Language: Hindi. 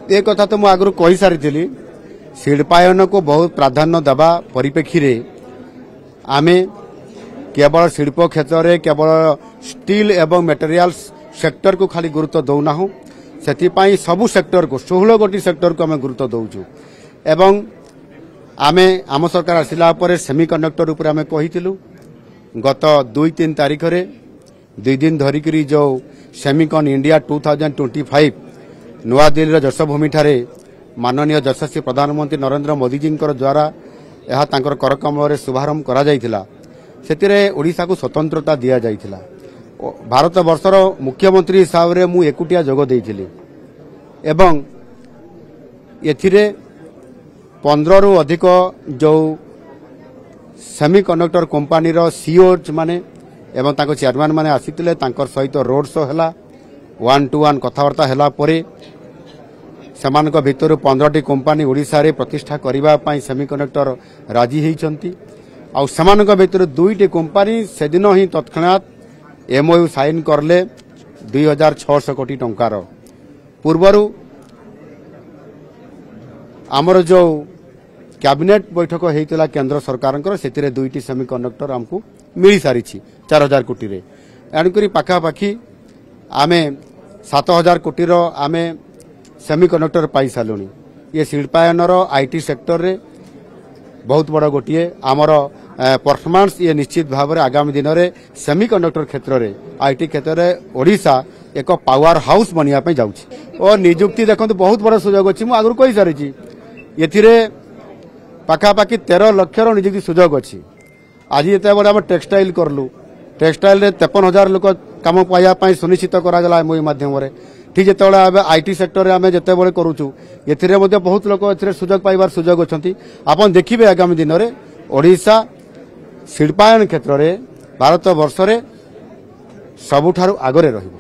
ए कथा तो मुझे कही सारी शिल्पायन को बहुत प्राधान्य देवा परिप्रेक्षी रे आमे केवल शिल्प क्षेत्र में केवल स्टील एवं मटेरियल्स सेक्टर को खाली गुरुत्व दौना से सबू सेक्टर को 16 गोटी सेक्टर को आम गुरुत्व दौचु एवं आमे आम सरकार आसिला सेमीकंडक्टर उपर आमे कहिथिलु गत 2-3 तारीख रे 2 दिन धरिकरी जो सेमीकन इंडिया 2025 नुआ दिल्ली जशभूमि ठारे माननीय यशस्वी प्रधानमंत्री नरेंद्र मोदी जी द्वारा यह तांकर करकमल रे शुभारंभ करा जायथिला सेतिरे ओडिशा को स्वतंत्रता दिया जायथिला भारत वर्षर मुख्यमंत्री हिसाब रे मु एकुटिया जोग देइथिली एवं एथिरे 15 रु अधिक जो सेमीकंडक्टर कंपनी रो सीईओ माने एवं तांको चेयरमैन माने आसीतिले तांकर सहित रोड शो हला 1-to-1 कथावार्ता हला परे सेमानक भितर 15टी कंपनी ओडिशा रे प्रतिष्ठा करिबा पई सेमीकंडक्टर राजी हेइचंती आ सेमानक भितर 2टी कंपनी सेदिन ही तत्क्षणात एमओयू साइन करले 2600 कोटी टंकार पूर्वरु आमर जो कैबिनेट बैठक होता केंद्र सरकार से 2टी सेमीकंडक्टर आमको मिल सारी 4000 कोटी रे एणुकरी पाखापाखी आमे 7000 कोटी रो आमे सेमीकंडक्टर पाई सालुनी ये शिल्पायन आईटी सेक्टर रे बहुत बड़ गोटे आमर परफॉर्मेंस ये निश्चित भाव में आगामी दिन में सेमीकंडक्टर क्षेत्र में आईटी क्षेत्र में ओडिशा एक पावर हाउस बनवाई जाऊँगी और निजुक्ति देखो बहुत बड़ा सुजोग अच्छी मुझे आगुरी कही सारी ये पाखापाखि 13 लाख निजुक्ति सुजोग अच्छी आज ये बड़े आम टेक्सटाइल करलु टेक्सटाइल 53,000 लोक कम पाइबापी सुनिश्चित कराला एमओयू मध्यम ठीक जिते आईटी सेक्टर में जिते बड़े करुचु ए बहुत लोक सुजोग पाइबार सुजोग अच्छी आपन देखिए आगामी दिन में ओडिशा शिल्पायन क्षेत्र में भारत वर्ष में सबुठारु आगरे रहिबो।